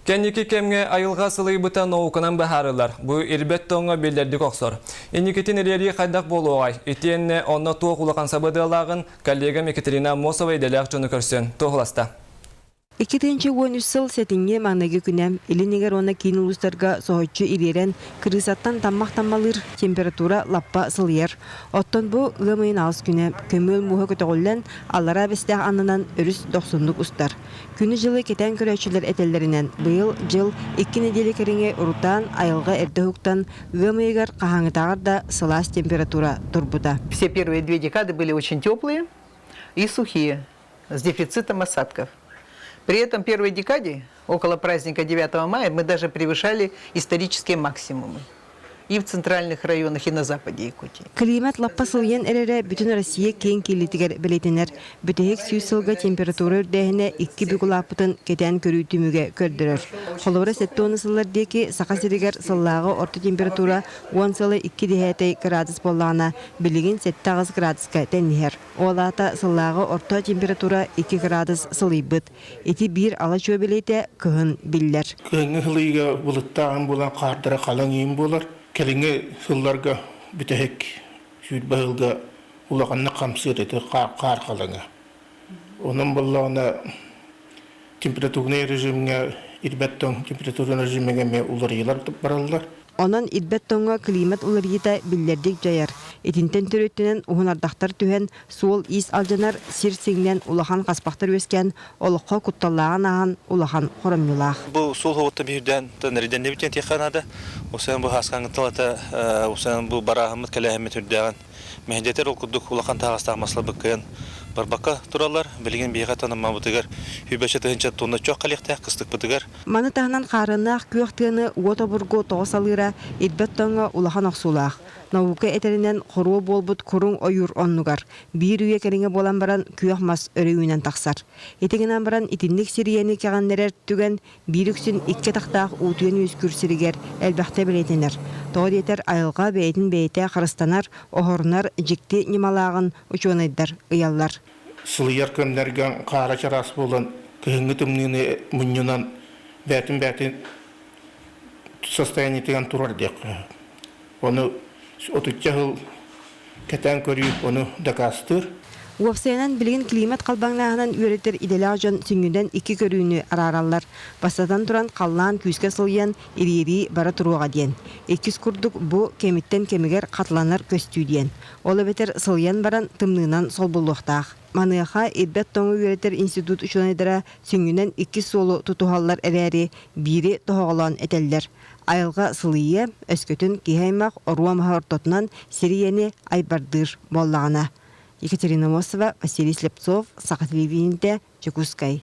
Кенники кемге айылға сылый бұта наукынан бәхарылар. Бұ ирбет тоңға белдердік оқсор. Енникетін ирери қайдақ болу оғай. Етенне онна тоқ улақан сабыдылағын коллегам Екатерина Мосова иделяқ жоны көрсен. Тоғыласта. 2013 сыл сетинге маңнайғы күнәм, елінегер оны кейін ұлыстарға соғытшы иререн кырысаттан таммақ-таммалыр температура лаппа сылыер. Оттон бұ ғымайын алыс күнәм, көмөл мұғы көтіғоллен аллара бестәқ анынан өріс 90-лық ұстар. Күні жылы кетен көрәшілер әтелдерінен бұйыл жыл 2 неделі керіңе ұрутан айылға әрді хуқтан ғымайығар қағаңытағар да сылас температура тұрбыда. Все первые 2 декады были очень теплые и сухие, с дефицитом осадков. При этом в первой декаде, около праздника 9 мая, мы даже превышали исторические максимумы. И в центральных районах, и на западе Якутии. Климат лаппа сылыен әрері бүтін Россия кейін келетігер білетінер. Бүтігік сүйсілгі температура үрдәхіне 2 бүгілапытын кетен көрі түміге көрдірір. Қолуыры сәтті оны сылылар декі сақа сірігер сыллағы орты температура 10 сылы 2 градус болағына білігін 7 градусқа тәнігер. Олата сыллағы орта температура 2 градус сылый бұд. Еті бір ала чөй білеті күхін білдер. Күхінгі сылыйға бұлыттағын болан қардыра қалан ең болар. Келіңе сылларға бүтәхек сүйт бағылға улағанна қамсыр еті қар қалаңа. Оның болағына температурный режимге, ирбәттің температурный режимге улар елар баралар. Онан идбет тоңға климат уларыйта білдердік жайар. Етінтен түреттінен ұғынардақтар түхен суол ис алжанар сир-сеңнен улахан қаспақтар өскен олыққа құтталлаған ағын улахан қорамнылақ. Бұл суол хоғытты бейірден тәнірден дебітен текқанады. Осыған бұл асқаңғытылата, осыған бұл барағымыт кәләхімет үрдіған. Мәхендетер ол күрдік улахан тағыстағы масылы бүккен. Барбақа туралар, білген бейға танымма бұтығар. Хүбәші тұхынша тұнны чоқ қалиқта қыстық бұтығар. Маны тағынан қарынақ күйіқтіғыны уота-бұрғы тоғыс алыра идбет тоңға улахан ақсулақ. Науқы әтерінен қоруы болбыт күрің ойыр оннугар. Бір үйе кәріңе болан баран күйіқ мас өріуінен тақсар. Етігінен баран итіндік сирияны кеғаннерер түген бір үксін икке тақтақ ұтуен өскүр сирігер әлбәқті білетінер. Тоғыр етер айылға бәйтін бәйті қырыстанар, оғырынар жікті немалағын ұчуанайдар ұялар. Сылыяр көмдерген қара чарас болан күхінгі түмнені мұнынан бәтін состояние теген тұрар дек. Оны отутча жыл кәтен көріп, оны дакастыр. Уапсайынан білген климат қалбаңнағынан үйретер иделі жон сүңгіден 2 көрүүні араралар. Бастадан тұран қаллан күйіске сылыян ери бара тұруға ден. 2 күрдік бұ кеміттен кемігер қатланар көстүү ден. Олы бетер сылыян баран тымнынан сол бұллықтақ. Маныяға Идбет тоңы үйретер институт үшінайдыра сүңгінен 2 солы тұтуғалар әрәрі бири тоғалан әтелдер. Айылға сылые өскөтін кейхаймақ оруамға ортотынан серияны айбардыр боллағына. Екатерина Мосова, Василий Слепцов, Саха телевидениеде, Чекускай.